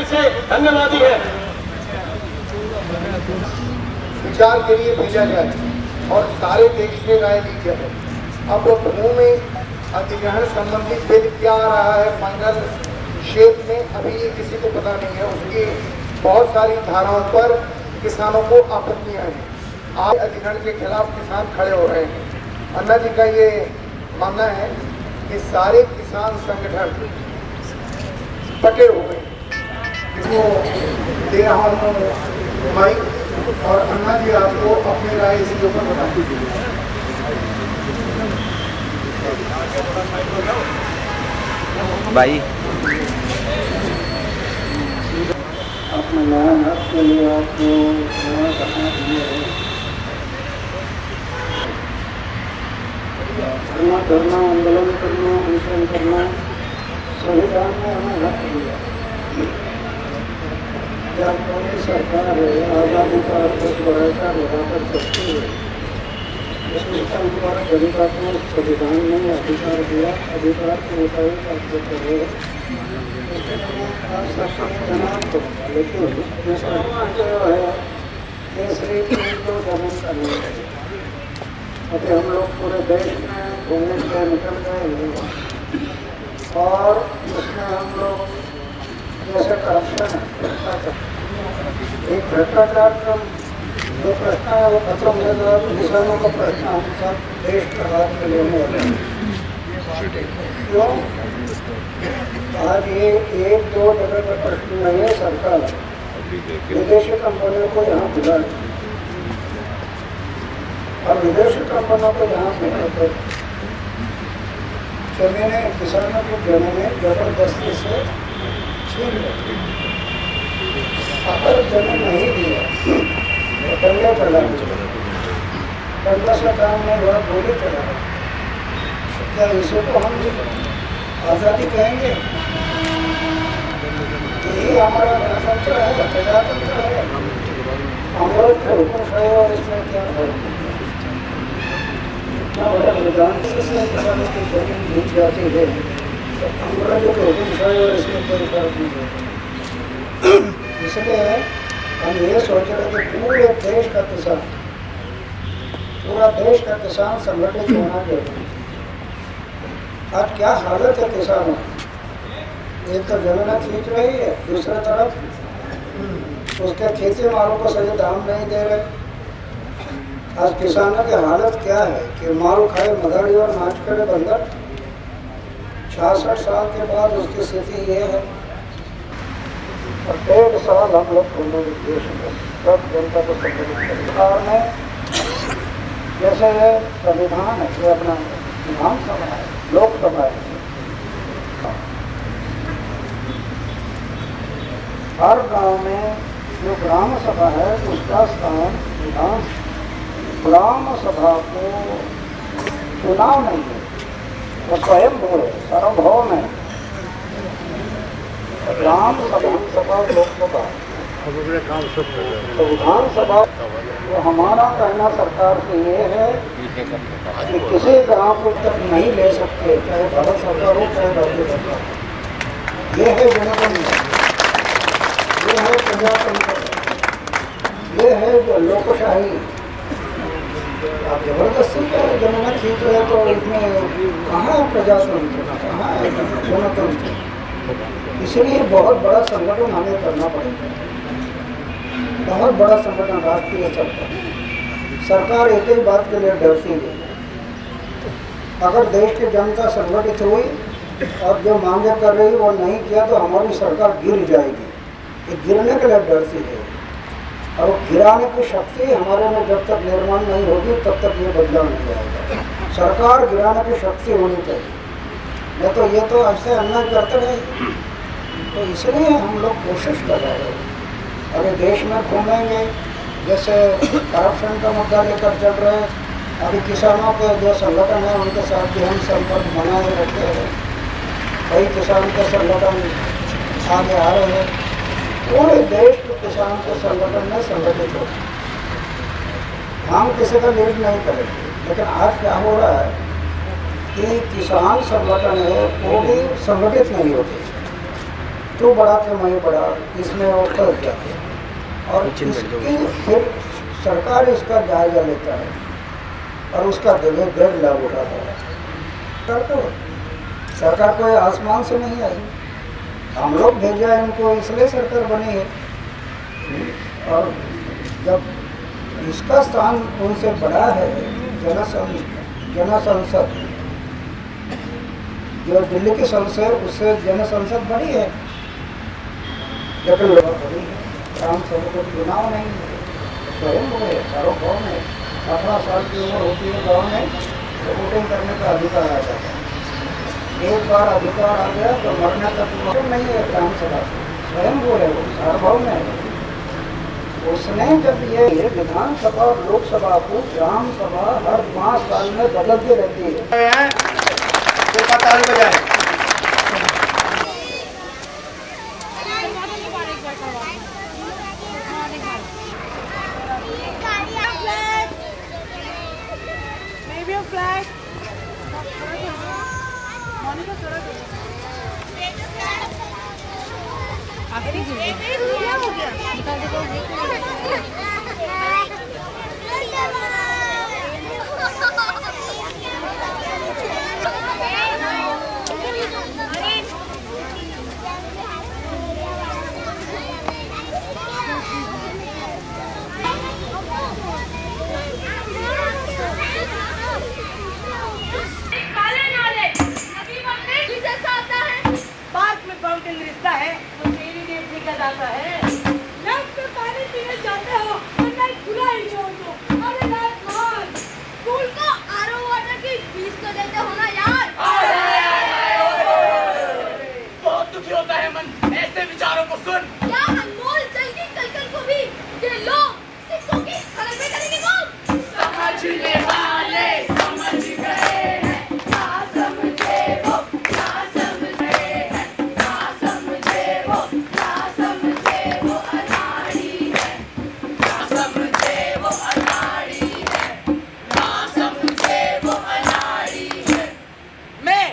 से धन्यवादी है। विचार के लिए भेजा जाए और सारे देश में राय दी जाए। अब भूमि अधिग्रहण संबंधी बिल क्या आ रहा है फाइनल शेप में, अभी ये किसी को पता नहीं है। उसकी बहुत सारी धाराओं पर किसानों को आपत्तियां हैं। आज अधिग्रहण के खिलाफ किसान खड़े हो रहे हैं। अन्ना जी का ये मानना है कि सारे किसान संगठन पटे हो गए। इसको दे रहा हूँ माइक और अन्ना जी आपको अपनी राय इसके ऊपर बता दीजिए। भाई अपने न्याय हक के लिए आपको करना आंदोलन करना अनशन करना संविधान में हमें हक दिया। जब कौन सी सरकार है आज़ादी का अर्थ बढ़ाकर लगाकर सकती है, इसका हमारा जनता को संविधान ने अधिकार दिया। अधिकार के मुताबिक आपको करेगा लेकिन तीसरी चीज तो जमीन का नहीं है। अभी हम लोग पूरे देश में घूमने के निकल गए और उसमें हम लोग जैसे करप्शन है, एक भ्रष्टाचार का जो प्रश्न है वो खत्म होगा। किसानों का प्रश्न हम सब देश का हाथ में लेने वाले हैं। क्यों आज ये एक दो जगह का प्रश्न नहीं है। सरकार विदेशी कंपनियों को यहाँ बुला और विदेशी कंपनियों को यहाँ बुलाकर जमीनें, किसानों की जमीनें जबरदस्ती से छीन लेती। अगर जमीन नहीं दिया तो दंगे चलाए, दंगा से काम में बहुत गोली चलाए। क्या इसी को हम आज़ादी कहेंगे? यही हमारा गणतंत्र है, प्रजातंत्र है। अमृत है हुक्मशाही और इसमें क्या है? इतना बड़ा मैदान से किसानों की जमीन भूल जाती है तो अंग्रेजों के हुक्मशाही और इसमें कोई फर्क नहीं है। इसलिए हम ये सोच रहे कि पूरे देश का किसान, पूरा देश का किसान संगठित होना जरूरी। आज क्या हालत है किसानों की? एक तो जमीन खींच रही है, दूसरी तरफ उसके खेती मालों को सही दाम नहीं दे रहे। आज किसानों की हालत क्या है कि माल खाए मदारी और नाच करे बंदर। 66 साल के बाद उसकी स्थिति ये है। और 1.5 साल हम लोग घूमे देश में, सब जनता को संगठित सरकार ने, जैसे ये संविधान है, ये अपना विधानसभा है, लोकसभा है, हर गांव में जो ग्राम सभा है उसका स्थान विधान। ग्राम सभा को चुनाव नहीं है, वो स्वयं है, सार्वभौम है। ग्राम सभा लोकसभा तो विधानसभा। तो हमारा कहना सरकार से ये है कि किसी गांव को तक नहीं ले सकते, चाहे भारत सरकार हो चाहे राज्य सरकार। ये है जनतंत्र, ये है प्रजातंत्र, ये है जो लोकशाही। आप जबरदस्ती जमाना खींच रहे तो इसमें कहाँ है प्रजातंत्र, कहाँ है जनतंत्र? इसलिए बहुत बड़ा संगठन हमें करना पड़ेगा, बहुत बड़ा संगठन, राष्ट्रीय सरकार एक ही बात के लिए डरती है। अगर देश की जनता संगठित हुई और जो मांगे कर रही वो नहीं किया तो हमारी सरकार गिर जाएगी। ये गिरने के लिए डरती है और वो गिराने की शक्ति हमारे में जब तक निर्माण नहीं होगी तब तक ये बदलाव नहीं आएगा। सरकार गिराने की शक्ति होनी चाहिए, नहीं तो ये तो ऐसे अन्याय करते रहे। तो इसलिए हम लोग कोशिश कर रहे हैं। अभी देश में घूमेंगे, जैसे करप्शन का मुद्दा लेकर चल रहे हैं। अभी किसानों के जो संगठन है उनके साथ भी हम संपर्क बनाए रखे हैं। कई किसान के संगठन आगे आ रहे हैं। पूरे देश के किसान के संगठन में संगठित हो। हम किसी का लीड नहीं करेंगे, लेकिन आज क्या हो रहा है कि किसान संगठन है वो भी संगठित नहीं होते। तो बड़ा के मैं बड़ा, इसमें वो कर जाते हैं और इसकी फिर सरकार इसका जायजा लेता है और उसका बेर लाभ उठाता है। सरकार कोई आसमान से नहीं आई, हम लोग भेजा है इनको, इसलिए सरकार बनी है। और जब इसका स्थान उनसे बड़ा है, जन संसद जो दिल्ली की संसद, उससे जन संसद बड़ी है, लेकिन लोग बड़ी है। ग्राम सभा को चुनाव नहीं है, स्वयं वो है, सार्वभौम है। 18 साल की उम्र होती है गाँव में तो वोटिंग करने का अधिकार आ जाता है। एक बार अधिकार आ गया तो मरने का चुनाव नहीं है। ग्राम सभा स्वयं वो है, वो सार्वभौम है। उसने जब ये विधानसभा और लोकसभा को ग्राम सभा हर 5 साल में बदलती रहती है। जाता है में पानी पीने जाते हो तो नहीं खुला ही छोड़ दो। अरे यार स्कूल को आरओ वाटर की फीस तो देते हो ना यार। बहुत दुखी होता है मन ऐसे विचारों को सुन। क्या अनमोल जल्दी कल को भी ये लोग सिक्कों की खलन में करेंगे कौन? समझने वाले समझ गए हैं, ना समझे वो ना समझे हैं, ना समझे वो ना समझे वो अनाड़ी है, ना समझे वो अनाड़ी है, ना समझे वो अनाड़ी है। मैं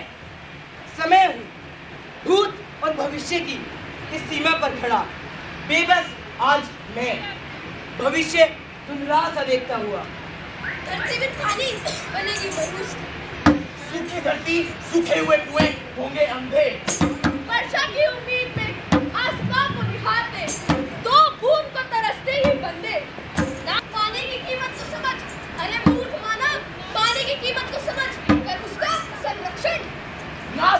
समय हूँ भूत और भविष्य की इस सीमा पर खड़ा, बेबस आज मैं भविष्य धुंधला सा देखता हुआ। धरती में पानी बनेगी मरुस्थल, सूखी धरती सूखे हुए कुएं होंगे अंधे। वर्षा की उम्मीद में आसमान को निहारते, दो बूंद को तरसते ही बंदे। ना पानी की कीमत को समझ, अरे मूर्ख मानव, पानी की कीमत को समझ कर उसका संरक्षण ना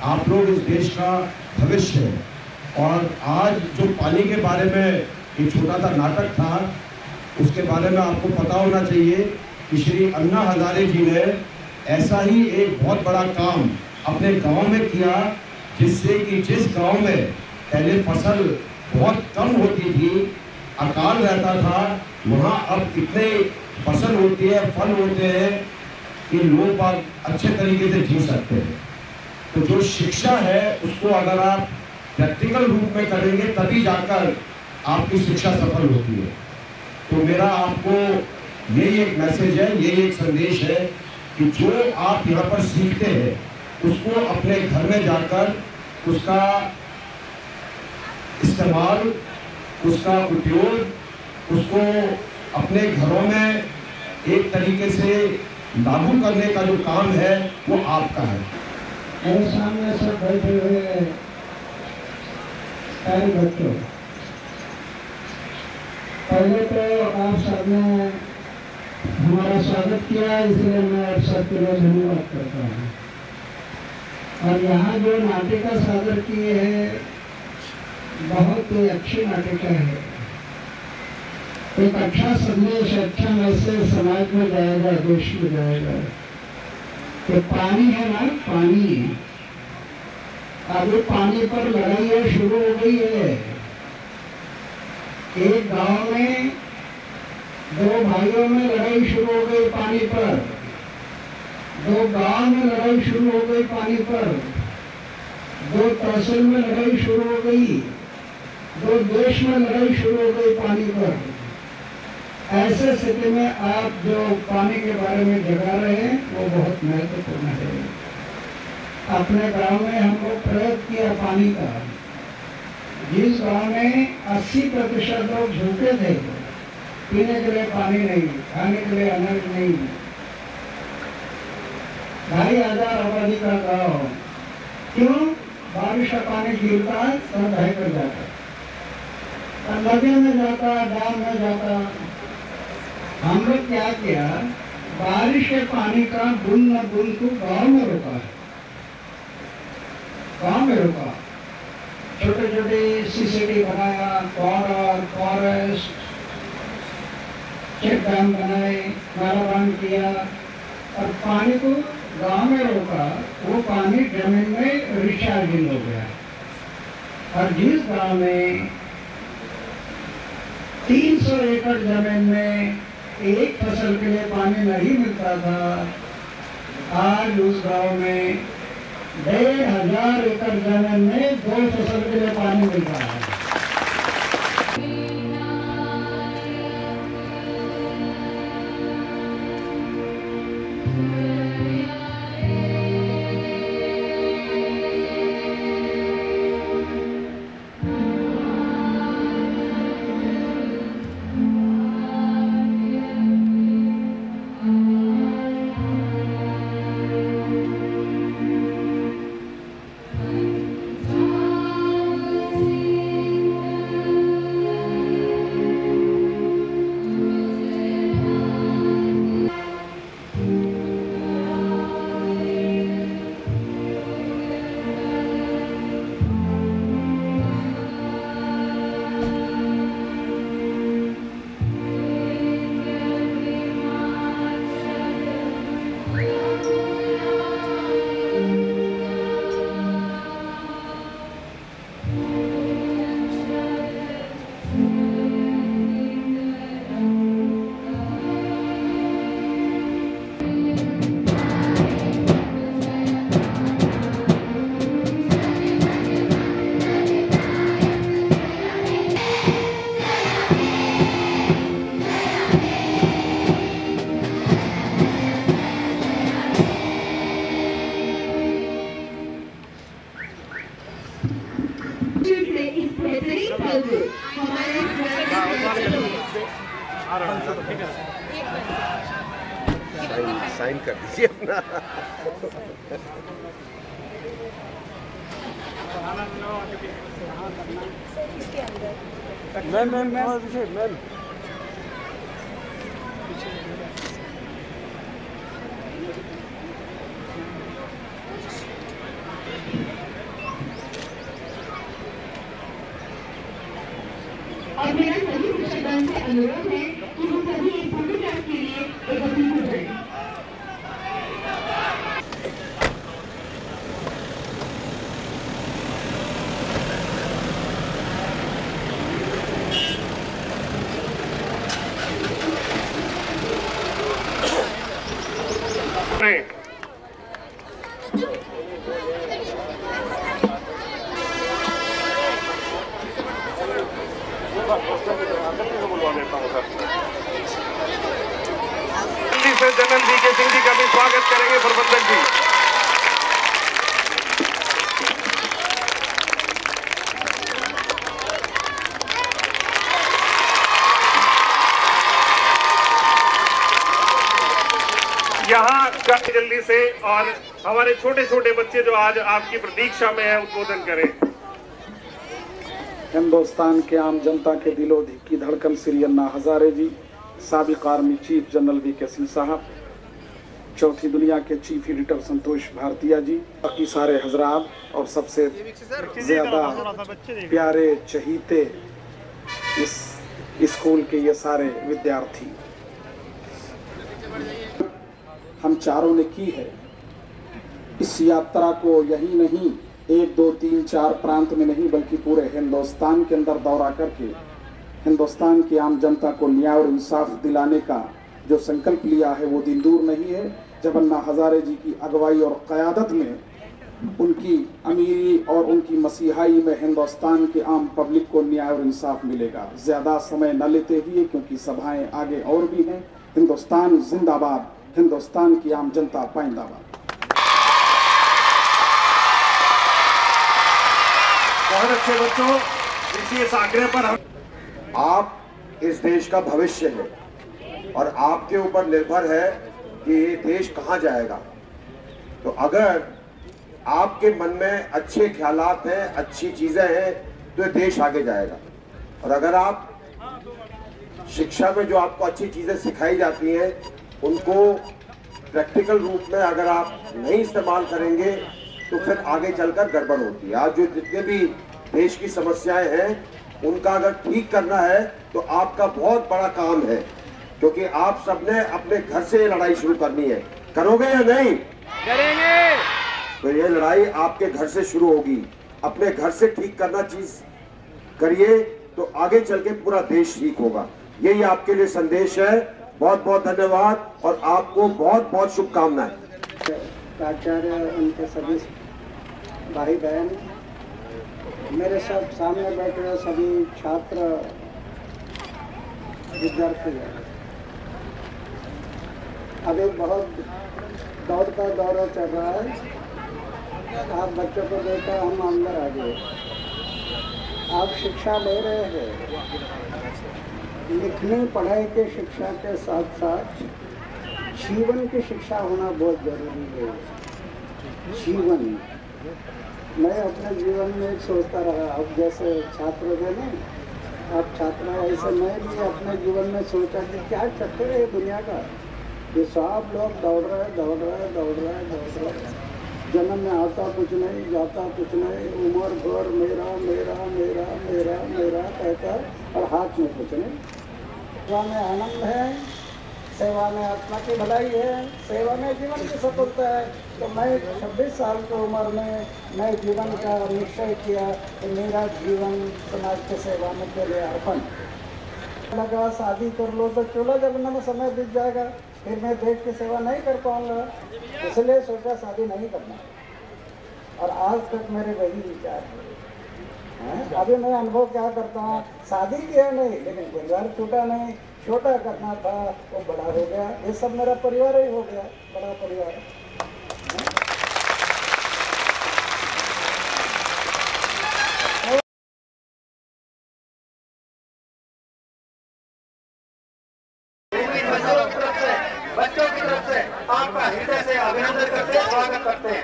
आप लोग इस देश का भविष्य है। और आज जो पानी के बारे में एक छोटा सा नाटक था, उसके बारे में आपको पता होना चाहिए कि श्री अन्ना हजारे जी ने ऐसा ही एक बहुत बड़ा काम अपने गांव में किया, जिससे कि जिस गांव में पहले फसल बहुत कम होती थी, अकाल रहता था, वहाँ अब इतने फसल होती है, फल होते हैं कि लोग अच्छे तरीके से जी सकते हैं। तो जो शिक्षा है उसको अगर आप प्रैक्टिकल रूप में करेंगे तभी जाकर आपकी शिक्षा सफल होती है। तो मेरा आपको यही एक मैसेज है, यही एक संदेश है कि जो आप यहाँ पर सीखते हैं उसको अपने घर में जाकर उसका इस्तेमाल, उसका उपयोग, उसको अपने घरों में एक तरीके से लागू करने का जो काम है वो आपका है। मेरे सामने सब बैठे हुए प्यारे बच्चों, पहले तो आप सबने हमारा स्वागत किया, इसलिए मैं आप सबके लिए धन्यवाद करता हूँ। और यहाँ जो नाटिका सादर की है बहुत ही अच्छी नाटिका है। एक अच्छा संदेश, अच्छा मैसेज समाज में जाएगा, देश में जाएगा कि पानी है ना, पानी अभी पानी पर लड़ाई शुरू हो गई है। एक गांव में दो भाइयों में लड़ाई शुरू हो गई पानी पर, दो गांव में लड़ाई शुरू हो गई पानी पर, दो तहसील में लड़ाई शुरू हो गई, दो देश में लड़ाई शुरू हो गई पानी पर। ऐसे स्थिति में आप जो पानी के बारे में जगा रहे हैं वो बहुत महत्वपूर्ण है। अपने गांव में हम लोग प्रयोग किया पानी का। जिस गांव में 80% लोग झूठे थे, पीने के लिए पानी नहीं, खाने के लिए अनाज नहीं, 2500 आबादी का गांव, क्यों? बारिश का पानी गिरता है सब बह कर जाता, नदियों में जाता, डैम में जाता। हम लोग क्या किया, बारिश के पानी का बूंद न बूंद को गांव में रोका है, गांव में रोका। छोटे छोटे सीसीटी बनाया, कॉरिडोर, फॉरेस्ट, चेक डैम बनाए, नाला बंद किया और पानी को गांव में रोका। वो पानी जमीन में रिचार्जिंग हो गया। और जिस गांव में 300 एकड़ जमीन में एक फसल के लिए पानी नहीं मिलता था, आज उस गांव में 1500 एकड़ जमीन में 2 फसल के लिए पानी मिल रहा है। साइन कर दीजिए अपना। मैम और मेरा सभी शिक्षकगण से अनुरोध है कि वो सभी एक फोटोग्राफ के लिए एकत्रित हो जाएं। जनरल वीके सिंह जी का भी स्वागत करेंगे प्रबंधक जी। यहाँ जल्दी से और हमारे छोटे छोटे बच्चे जो आज आपकी प्रतीक्षा में है उद्बोधन करें। हिंदुस्तान के आम जनता के दिलो की धड़कन श्री अन्ना हजारे जी, साबिक आर्मी चीफ जनरल वी के सिंह साहब, चौथी दुनिया के चीफ एडिटर संतोष भारतीय जी, बाकी सारे हजरात और सबसे ज्यादा प्यारे चहीते इस स्कूल के ये सारे विद्यार्थी, हम चारों ने की है। इस यात्रा को यही नहीं 1, 2, 3, 4 प्रांत में नहीं बल्कि पूरे हिंदुस्तान के अंदर दौरा करके हिंदुस्तान की आम जनता को न्याय और इंसाफ दिलाने का जो संकल्प लिया है वो दिन दूर नहीं है जब अन्ना हजारे जी की अगुवाई और क़यादत में उनकी अमीरी और उनकी मसीहाई में हिंदुस्तान के आम पब्लिक को न्याय और इंसाफ मिलेगा। ज़्यादा समय न लेते हुए, क्योंकि सभाएं आगे और भी हैं, हिंदुस्तान जिंदाबाद, हिंदुस्तान की आम जनता पाइंदाबाद। बहुत अच्छे बच्चों, इस आग्रह पर हम आप इस देश का भविष्य है और आपके ऊपर निर्भर है कि ये देश कहां जाएगा। तो अगर आपके मन में अच्छे ख्यालात हैं, अच्छी चीजें हैं, तो ये देश आगे जाएगा। और अगर आप शिक्षा में जो आपको अच्छी चीजें सिखाई जाती हैं उनको प्रैक्टिकल रूप में अगर आप नहीं इस्तेमाल करेंगे तो फिर आगे चलकर गड़बड़ होती है। आज जो जितने भी देश की समस्याएं हैं उनका अगर ठीक करना है तो आपका बहुत बड़ा काम है, क्योंकि आप सबने अपने घर से ये लड़ाई शुरू करनी है। करोगे या नहीं? करेंगे। तो ये लड़ाई आपके घर से शुरू होगी। अपने घर से ठीक करना चीज करिए तो आगे चल के पूरा देश ठीक होगा। यही आपके लिए संदेश है। बहुत बहुत धन्यवाद और आपको बहुत बहुत शुभकामनाएं। प्राचार्य, उनके सभी भाई बहन, मेरे सब सामने बैठे हुए सभी छात्र विद्यार्थी हैं। अभी बहुत दौड़ का दौरा चल रहा है। आप बच्चों को देखा, हम अंदर आ गए। आप शिक्षा ले रहे हैं। लिखने पढ़ाई के शिक्षा के साथ साथ जीवन की शिक्षा होना बहुत जरूरी है। जीवन, मैं अपने जीवन में एक सोचता रहा, अब जैसे छात्र थे ना, अब छात्र ऐसे मैं भी अपने जीवन में सोचा कि क्या चक्कर है दुनिया का, ये सब लोग दौड़ रहे हैं। जन्म में आता कुछ नहीं, जाता कुछ नहीं, उम्र भर मेरा मेरा मेरा मेरा मेरा कहता और हाथ में कुछ नहीं। सेवा में आनंद है, सेवा में आत्मा की भलाई है, सेवा में जीवन की सफलता है। तो मैं 26 साल की उम्र में मैं जीवन का निश्चय किया कि मेरा जीवन समाज की सेवा में के लिए अर्पण लगा। शादी कर लो तो चलो, जब ना समय बीत जाएगा फिर मैं देश की सेवा नहीं कर पाऊंगा, इसलिए सोचा शादी नहीं करना। और आज तक मेरे वही विचार है। अभी मैं अनुभव क्या करता हूँ, शादी किया नहीं लेकिन परिवार छूटा नहीं, छोटा करना था वो बड़ा हो गया। ये सब मेरा परिवार ही हो गया, बड़ा परिवार। बच्चों की तरफ से आपका हृदय से अभिनंदन करते हैं, स्वागत करते हैं।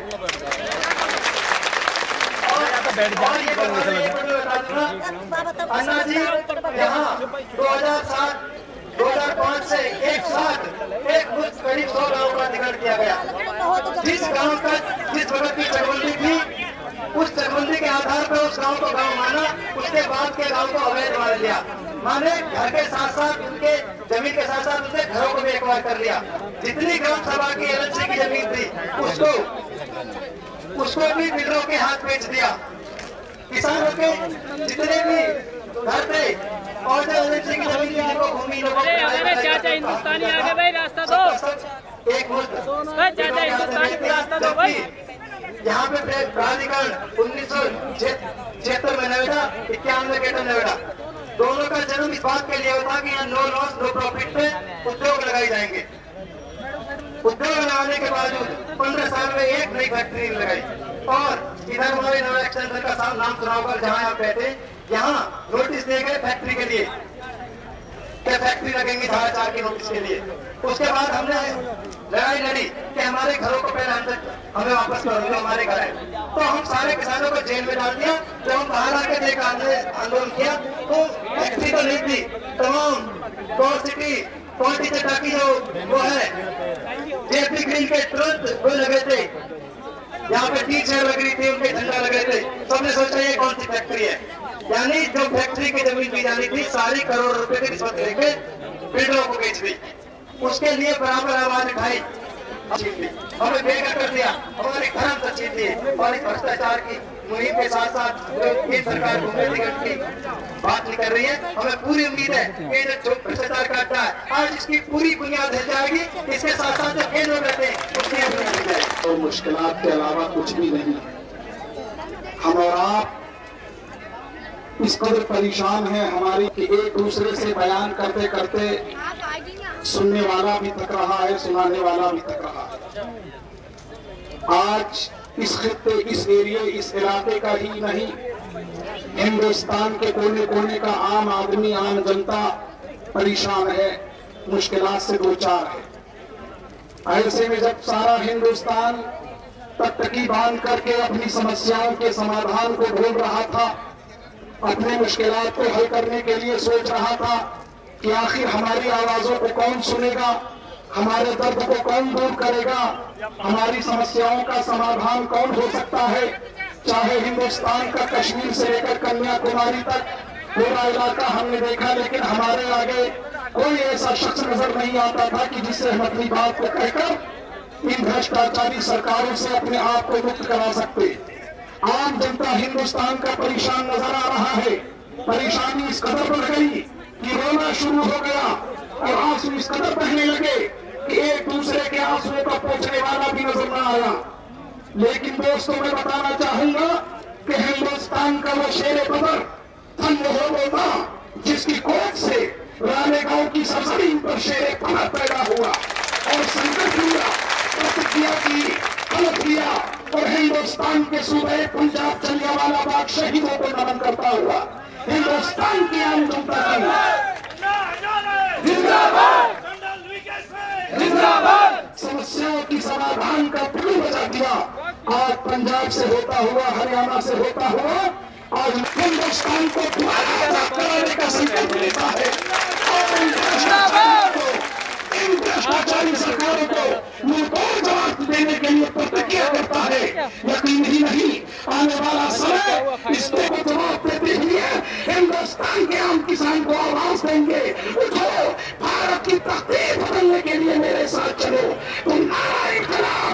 अन्ना जी यहाँ 2007 2005 से एक साथ करीब 100 गाँव का अधिग्रहण किया गया। जिस गाँव का जिस वक्त की चकबंदी थी, उस चकबंदी के आधार पर उस गाँव को गाँव माना, उसके बाद के गाँव को अवैध मान लिया। माने घर के साथ साथ उनके जमीन के साथ साथ उसने घरों को भी एक्वायर कर लिया। जितनी ग्राम सभा की एलएनसी की जमीन थी उसको भी बिल्डरों के हाथ बेच दिया। किसानों के जितने भी घर थे और जो एलएनसी की जमीन थी जिनको भूमि चाचा हिंदुस्तानी आगे भाई रास्ता दो, एक मुल्क चाचा हिंदुस्तानी रास्ता दो भाई। यहाँ पे प्राधिकरण 1976 में नवेड़ा, 91 में गेटन नवेड़ा, दोनों का जन्म इस बात के लिए होता कि यहाँ नो लॉस नो प्रॉफिट पे उद्योग लगाए जाएंगे। उद्योग लगाने के बावजूद 15 साल में एक नई फैक्ट्री लगाई। और इधर हमारे नवा एक्सटेंशन का नाम सुना होगा, जहाँ आप बैठे, यहाँ नोटिस दिए गए फैक्ट्री के लिए। कि फैक्ट्री लगेंगी 4.5 की नोटिस के लिए। उसके बाद हमने लड़ाई लड़ी कि हमारे घरों को पहले हमें वापस करो, हमारे घर है। तो हम सारे किसानों को जेल में डाल दिया। जब हम बाहर आके देखा, आंदोलन किया तो फैक्ट्री तो नहीं थी, तमाम कोर सिटी कोटी चट्टा की जो वो है जेपी ग्रीन के तुरंत वो लगे थे, यहाँ पे टी शर्ट लग रही थी, उनके झंडा लगे थे। सबने सोचा ये कौन सी फैक्ट्री है, यानी जो फैक्ट्री की जमीन दी जानी थी सारी करोड़ रुपए की रिश्वत लेके बिल्डरों को बेच दी। उसके लिए बराबर आवाज उठाई, हमें बेघर कर दिया, हमारे धर्म से छीन लिए। और इस भ्रष्टाचार की मुहिम के साथ साथ केंद्र सरकार घूमने की बात नहीं कर रही है। हमें पूरी उम्मीद है कि जो भ्रष्टाचार करता है आज इसकी पूरी बुनियाद हिल जाएगी। इसके साथ साथ जो केंद्र में रहते हैं उसकी बुनियाद हिल जाएगी। तो मुश्किलात के अलावा कुछ भी नहीं। हम और आप इस कदर परेशान हैं हमारी कि एक दूसरे से बयान करते करते सुनने वाला भी थक रहा है, सुनाने वाला भी थक रहा है। आज इस खित्ते, इस एरिया, इस इलाके का ही नहीं, हिंदुस्तान के कोने कोने का आम आदमी, आम जनता परेशान है, मुश्किलात से दो चार है। ऐसे में जब सारा हिंदुस्तान टकटकी बांध करके अपनी समस्याओं के समाधान को ढूंढ रहा था, अपनी मुश्किलात को हल करने के लिए सोच रहा था कि आखिर हमारी आवाजों को कौन सुनेगा, हमारे दर्द को कौन दूर करेगा, हमारी समस्याओं का समाधान कौन हो सकता है। चाहे हिंदुस्तान का कश्मीर से लेकर कन्याकुमारी तक पूरा इलाका हमने देखा, लेकिन हमारे आगे कोई ऐसा शख्स नजर नहीं आता था कि जिससे हम अपनी बात को कहकर इन भ्रष्टाचारी सरकारों से अपने आप को मुक्त करा सकते। आम जनता हिंदुस्तान का परेशान नजर आ रहा है। परेशानी इस कदर बढ़ गई कि रोना शुरू हो गया और आंसू इस कदर बहने लगे कि एक दूसरे के आंसुओं का पोंछने वाला भी नजर न आया। लेकिन दोस्तों, मैं बताना चाहूंगा कि हिंदुस्तान का वो शेर बदर धन्य हो वो था जिसकी कोख से रालेगांव की सरजमीन पर शेर फना पैदा हुआ और संकट हुआ, प्रतिज्ञा की, हलफ किया और हिंदुस्तान के सूबे पंजाब जलियांवाला बाग शहीदों को नमन करता हुआ हिंदुस्तान की आम जनता की जिंदाबाद समस्याओं की समाधान का पुल बजा दिया। आज पंजाब से होता हुआ, हरियाणा से होता हुआ आज हिंदुस्तान को कराने का संकल्प लेता है और इन भ्रष्टाचारी सरकारों को मुंहतोड़ जवाब देने के लिए प्रतिज्ञा करता है। यकीन ही नहीं, आने वाला समय इसको जवाब देते हुए हिंदुस्तान के आम किसान को आवाज देंगे। उठो, भारत की तकदीर बदलने के लिए मेरे साथ चलो। तुम नारे खिलाफ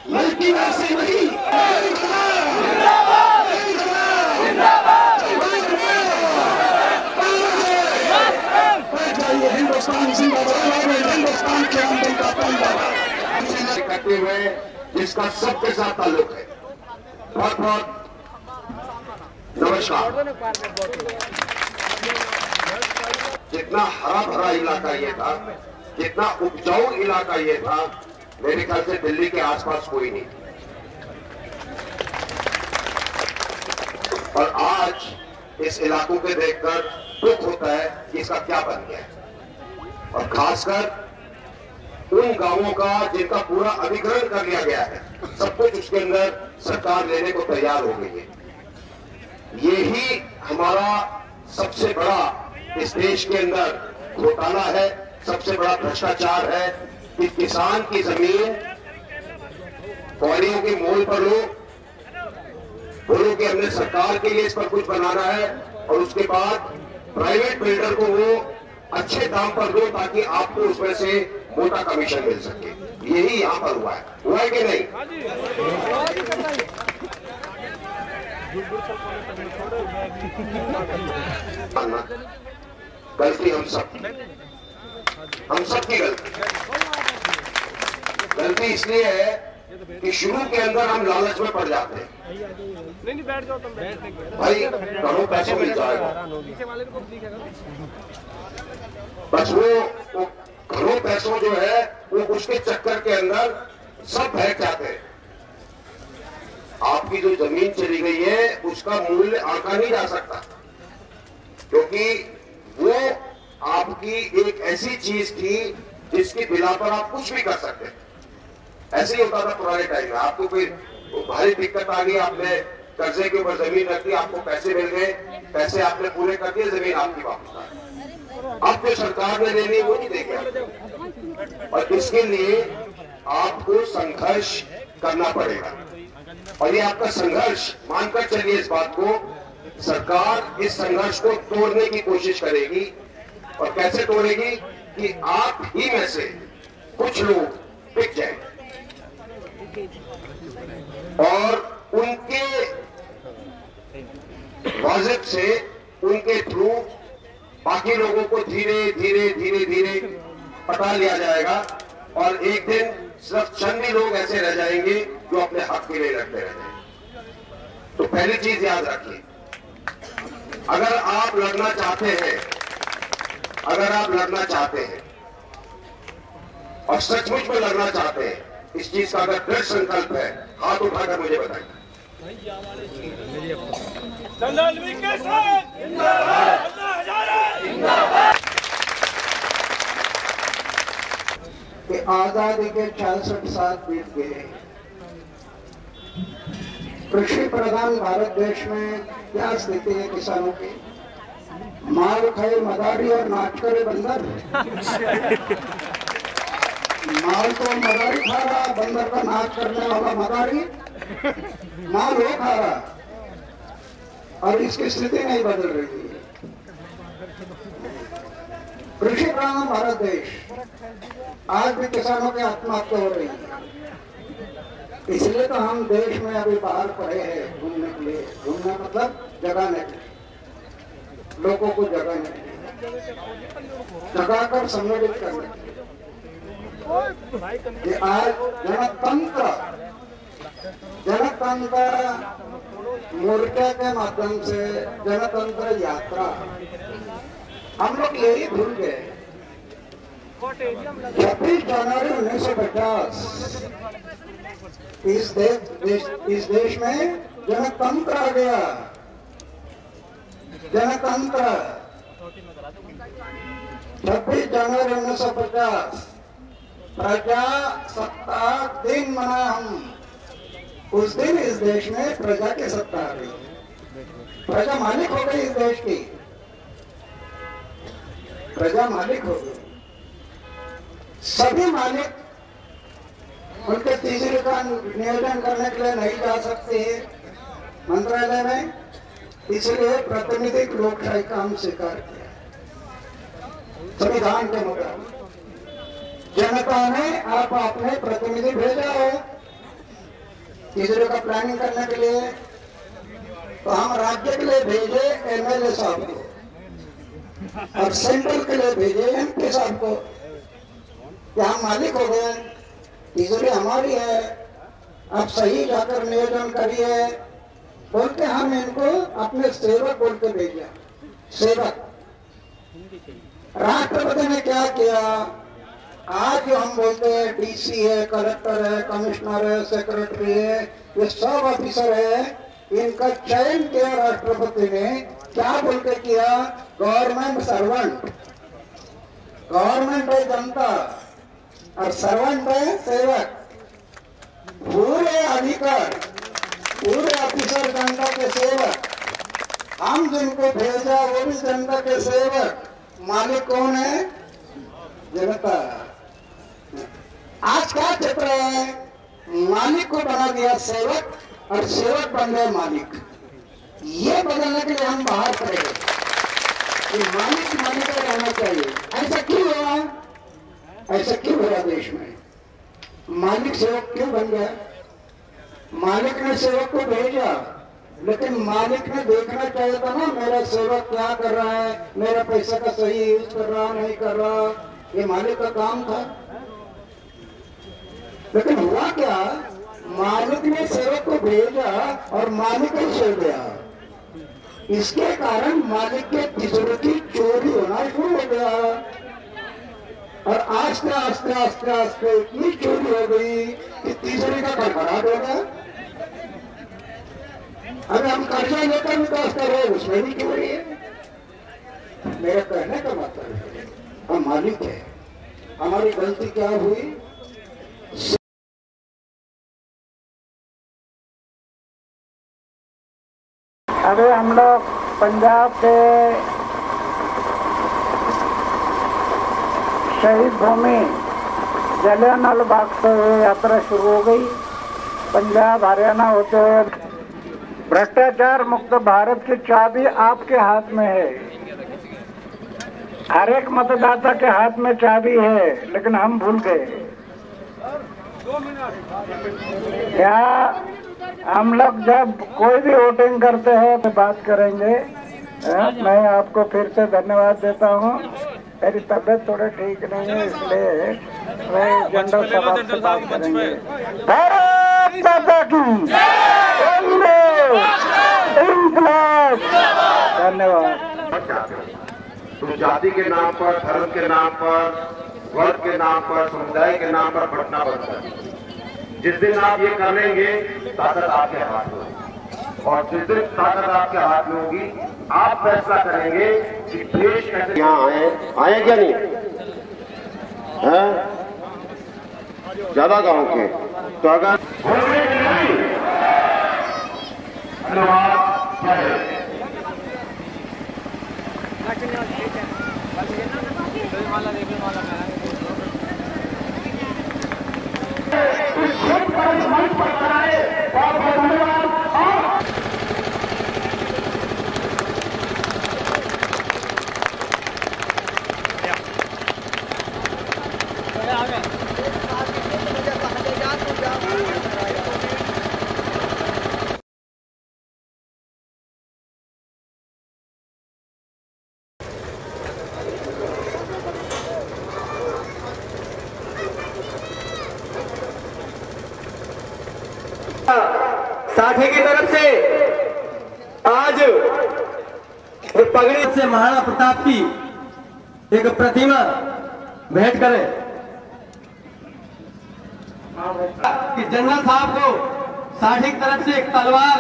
लेकिन ऐसे नहीं। हिंदुस्तान जिंदाबाद, हिंदुस्तान के आंदोलन का पंजा करते हुए जिसका सबके साथ ताल्लुक है, बहुत बहुत नमस्कार। जितना हरा भरा इलाका ये था, जितना उपजाऊ इलाका ये था, मेरे ख्याल से दिल्ली के आसपास कोई नहीं। और आज इस इलाकों के देखकर दुख होता है कि इसका क्या बन गया है, और खासकर उन गांवों का जिनका पूरा अधिग्रहण कर लिया गया है, सब कुछ उसके अंदर सरकार लेने को तैयार हो गई है। यही हमारा सबसे बड़ा इस देश के अंदर घोटाला है, सबसे बड़ा भ्रष्टाचार है कि किसान की जमीन पौड़ियों के मोल पर लो, बोलो कि हमने सरकार के लिए इस पर कुछ बनाना है, और उसके बाद प्राइवेट बिल्डर को वो अच्छे दाम पर दो ताकि आपको उसमें से मोटा कमीशन मिल सके। यही यहां पर हुआ है कि नहीं? गलती हम सबकी गलती इसलिए है कि शुरू के अंदर हम लालच में पड़ जाते हैं। नहीं बैठ जाओ, तुम भाई करोड़ों पैसे मिल जाएगा, बस वो घरों पैसों जो है वो उसके चक्कर के अंदर सब बह जाते हैं। आपकी जो जमीन चली गई है उसका मूल्य आंका नहीं जा सकता, क्योंकि वो आपकी एक ऐसी चीज थी जिसकी बिना पर आप कुछ भी कर सकते। ऐसे ही होता था पुराने टाइम में। आपको कोई भारी दिक्कत आ गई, आपने कर्जे के ऊपर जमीन रख दी, आपको पैसे मिल गए, पैसे आपने पूरे कर दिए, जमीन आपकी वापस आ गई। अब जो सरकार ने लेनी वो नहीं देगी, और इसके लिए आपको संघर्ष करना पड़ेगा। और ये आपका संघर्ष मानकर चलिए इस बात को, सरकार इस संघर्ष को तोड़ने की कोशिश करेगी। और कैसे तोड़ेगी कि आप ही में से कुछ लोग टिक जाए और उनके वाजिब से, उनके थ्रू बाकी लोगों को धीरे धीरे धीरे धीरे पटा लिया जाएगा। और एक दिन सिर्फ चंद ही लोग ऐसे रह जाएंगे जो अपने हक के लिए लड़ते रह जाएंगे। तो पहली चीज याद रखिए, अगर आप लड़ना चाहते हैं, अगर आप लड़ना चाहते हैं और सचमुच में लड़ना चाहते हैं, इस चीज का अगर दृढ़ संकल्प है, हाथ उठाकर मुझे बताइए। कि आजादी के 66 साल बीत गए। कृषि प्रधान भारत देश में क्या स्थिति है किसानों की? माल खाए मदारी और नाच करे बंदर। माल तो मदारी खा रहा, बंदर का नाच करने वाला मदारी माल वो खा रहा, और इसकी स्थिति नहीं बदल रही है। कृषि प्रधान भारत देश, आज भी किसानों की आत्महत्या हो रही है। इसलिए तो हम देश में अभी बाहर पड़े हैं घूमने के लिए। घूमने मतलब जगाने के लिए, लोगों को जगाने के लिए, जगाकर संगठित करने के लिए। कि आज जनतंत्र मोर्चा के माध्यम से जनतंत्र यात्रा हम लोग यही भूल गए। 26 जनवरी 1950 इस देश में जनतंत्र आ गया। जनतंत्र 26 जनवरी 1950 प्रजासत्ताक दिन मना हम। उस दिन इस देश में प्रजा की सत्ता आ गई, प्रजा मालिक हो गई इस देश की, प्रजा मालिक हो गई। सभी मालिक उनके तीसरे का नियोजन करने के लिए नहीं जा सकते मंत्रालय में, इसलिए प्रातिनिधिक लोकशाही का हम स्वीकार किया। संविधान के मुताबिक जनता ने आप अपने प्रतिनिधि भेजा है तीसरे का प्लानिंग करने के लिए, तो हम राज्य के लिए भेजे एमएलए साहब को और सेंट्रल के लिए भेजे एमपी साहब को। क्या हम मालिक हो गए? तीसरी हमारी है, आप सही जाकर नियोजन करिए बोल के हम इनको अपने सेवक बोल के भेजा। सेवक। राष्ट्रपति ने क्या किया? आज जो हम बोलते हैं डीसी है, कलेक्टर है, कमिश्नर है, सेक्रेटरी है, ये सब ऑफिसर है, इनका चयन किया राष्ट्रपति ने। क्या बोल के किया? Government servant. गवर्नमेंट है जनता और सर्वेंट है सेवक। पूरे अधिकार, पूरे ऑफिसर जनता के सेवक। हम जिनको भेजा वो भी जनता के सेवक। मालिक कौन है? जनता। आज क्या चित्र है? मालिक को बना दिया सेवक और सेवक बन गए मालिक। ये बदलने के लिए हम बाहर पड़े कि मालिक रहना चाहिए। ऐसा क्यों हुआ? ऐसा क्यों हुआ देश में? मालिक सेवक क्यों बन गया? मालिक ने सेवक को भेजा, लेकिन मालिक ने देखना चाहिए था ना मेरा सेवक क्या कर रहा है, मेरा पैसा का सही यूज कर रहा नहीं कर रहा। ये मालिक का काम था। लेकिन हुआ क्या? मालिक ने सेवक को भेजा और मालिक ही सो गया। इसके कारण मालिक के तिजोरी की चोरी होना शुरू हो गया। और आस्ते आस्ते आस्ते आस्ते इतनी चोरी हो गई कि तीसरे का खड़खड़ाहट हो गया। अगर हम कर्जा लेकर विकास कर रहे हैं उसमें भी क्यों रही है। मेरा कहने का मतलब हम मालिक है, हमारी गलती क्या हुई। अभी हम लोग पंजाब के शहीद भूमि जलियांवाला बाग से यात्रा शुरू हो गई। पंजाब हरियाणा होते हुए भ्रष्टाचार मुक्त भारत की चाबी आपके हाथ में है। हर एक मतदाता के हाथ में चाबी है, लेकिन हम भूल गए। क्या हम लोग जब कोई भी वोटिंग करते हैं तो बात करेंगे। मैं आपको फिर से धन्यवाद देता हूँ। मेरी तबीयत थोड़ी ठीक नहीं है, इसलिए मैं जनरल सभा से बात करेंगे। भारत माता की इंकलाब। धन्यवाद। तुम जाति के नाम पर, धर्म के नाम पर, वर्ग के नाम पर, समुदाय के नाम पर बंटना बंद कर। जिस दिन आप ये कर लेंगे ताकत आपके हाथ में होगी, और जिस दिन ताकत आपके हाथ में होगी आप फैसला करेंगे कि देश कैसे यहाँ आए क्या नहीं है। ज्यादा गांव के तो अगर साठे की तरफ से आज पगड़ी से महाराणा प्रताप की एक प्रतिमा भेंट करें कि जनरल साहब को साठे की तरफ से एक तलवार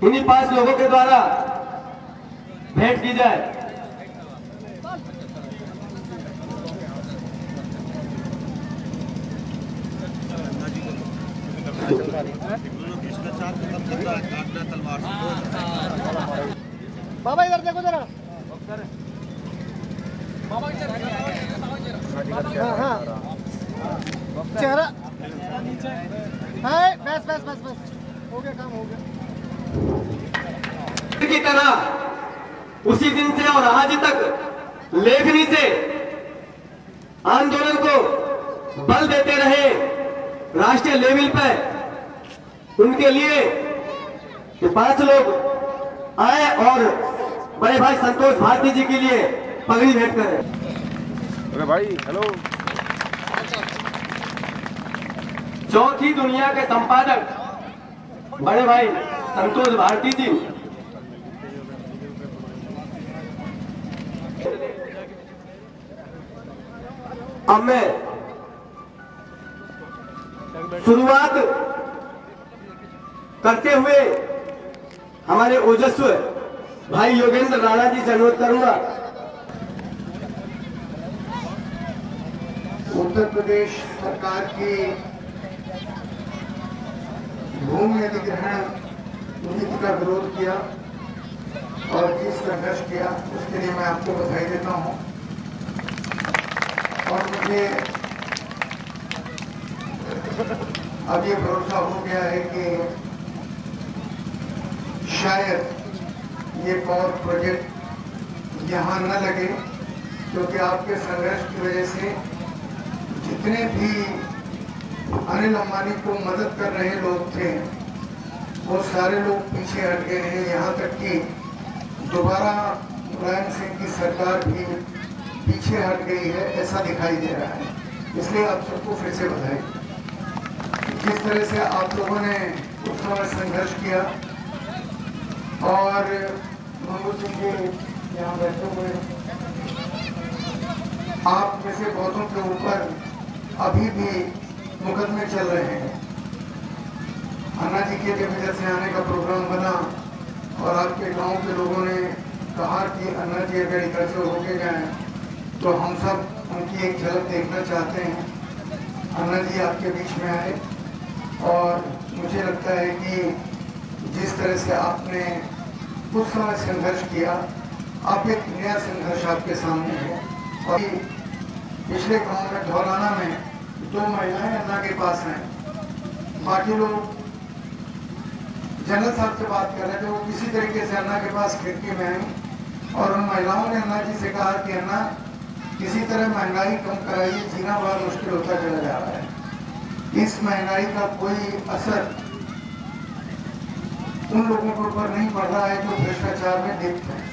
इन्हीं 5 लोगों के द्वारा भेंट की जाए। बाबा इधर देखो जरा। हाँ चेहरा है। बस बस बस बस हो गया, काम हो गया। की तरह उसी दिन से और आज तक लेखनी से आंदोलन को बल देते रहे। राष्ट्रीय लेवल पर उनके लिए 5 लोग आए और बड़े भाई संतोष भारती जी के लिए पगड़ी भेंट करें। अरे भाई हेलो। चौथी दुनिया के संपादक बड़े भाई संतोष भारती जी अब मैं शुरुआत करते हुए हमारे ओजस्व भाई योगेंद्र राणा जी से अनुरोध करूंगा। उत्तर प्रदेश सरकार की भूमि अधिग्रहण नीति का विरोध किया और जिस संघर्ष किया उसके लिए मैं आपको बधाई देता हूं। और मुझे अब ये भरोसा हो गया है कि शायद ये पावर प्रोजेक्ट यहाँ न लगे, क्योंकि आपके संघर्ष की वजह से जितने भी अनिल अंबानी को मदद कर रहे लोग थे वो सारे लोग पीछे हट गए हैं। यहाँ तक कि दोबारा मुलायम सिंह की सरकार भी पीछे हट गई है, ऐसा दिखाई दे रहा है। इसलिए आप सबको फिर से बधाई। जिस तरह से आप लोगों ने उस समय संघर्ष किया और मंगू सिंह जी यहाँ बैठे हुए आप जैसे पौधों के ऊपर अभी भी मुकदमे चल रहे हैं। अन्ना जी के जब इधर से आने का प्रोग्राम बना और आपके गांव के लोगों ने कहा कि अन्ना जी अगर इधर से होके जाएं तो हम सब उनकी एक झलक देखना चाहते हैं। अन्ना जी आपके बीच में आए और मुझे लगता है कि जिस तरह से आपने कुछ समय संघर्ष किया, आप एक नया संघर्ष आपके सामने है। और पिछले गांव में धौलाना में 2 महिलाएं अन्ना के पास हैं। बाकी लोग जनरल साहब से बात कर रहे थे, वो किसी तरीके से अन्ना के पास खिड़की में आई और उन महिलाओं ने अन्ना जी से कहा कि अन्ना किसी तरह महंगाई कम कराइए, जीना बड़ा मुश्किल होता चला जा रहा है। इस महंगाई का कोई असर उन लोगों के ऊपर नहीं पड़ रहा है जो भ्रष्टाचार में लिप्त हैं,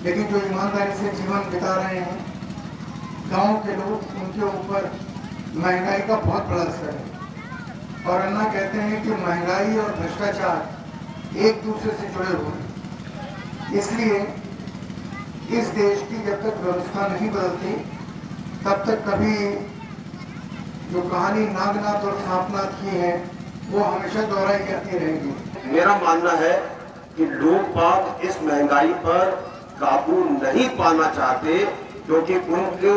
लेकिन जो ईमानदारी से जीवन बिता रहे हैं गांव के लोग, उनके ऊपर महंगाई का बहुत बड़ा असर है। और अन्ना कहते हैं कि महंगाई और भ्रष्टाचार एक दूसरे से जुड़े हुए हैं। इसलिए इस देश की जब तक व्यवस्था नहीं बदलती तब तक कभी जो कहानी नागनाथ और सांपनाथ की है वो हमेशा दोहराई जाती रहेगी। मेरा मानना है कि लोग बाग इस महंगाई पर काबू नहीं पाना चाहते, क्योंकि उनको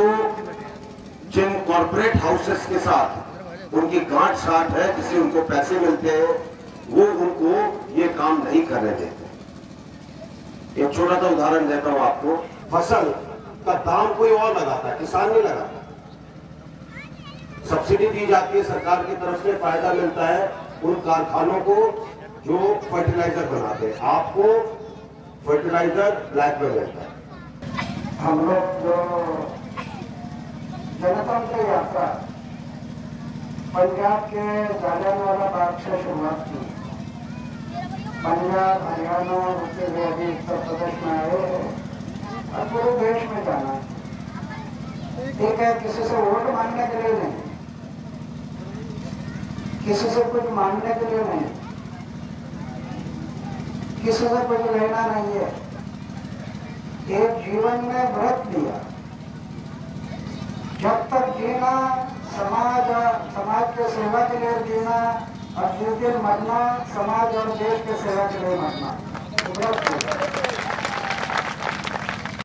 जिन कॉर्पोरेट हाउसेस के साथ उनकी गांठ साठ है, जिससे उनको पैसे मिलते हैं, वो उनको ये काम नहीं करने देते। एक छोटा सा उदाहरण देता हूं आपको। फसल का दाम कोई और लगाता है, किसान नहीं लगाता। सब्सिडी दी जाती है सरकार की तरफ से, फायदा मिलता है उन कारखानों को जो फर्टिलाइजर बनाते हैं। आपको फर्टिलाइजर ब्लैक में मिलता है। हम लोग जो जनतंत्र यात्रा पंजाब के जालियांवाला बाग से शुरुआत की, पंजाब, हरियाणा होते हुए अभी उत्तर प्रदेश में आए और पूरे देश में जाना है। ठीक है, किसी से वोट मांगने के लिए नहीं, किसी से कुछ मांगने के लिए नहीं, किसी से कुछ लेना नहीं है। एक जीवन में व्रत लिया, जब तक जीना समाज के सेवा के लिए जीना, और जिस दिन मरना समाज और देश के सेवा के लिए मरना। व्रत लिया।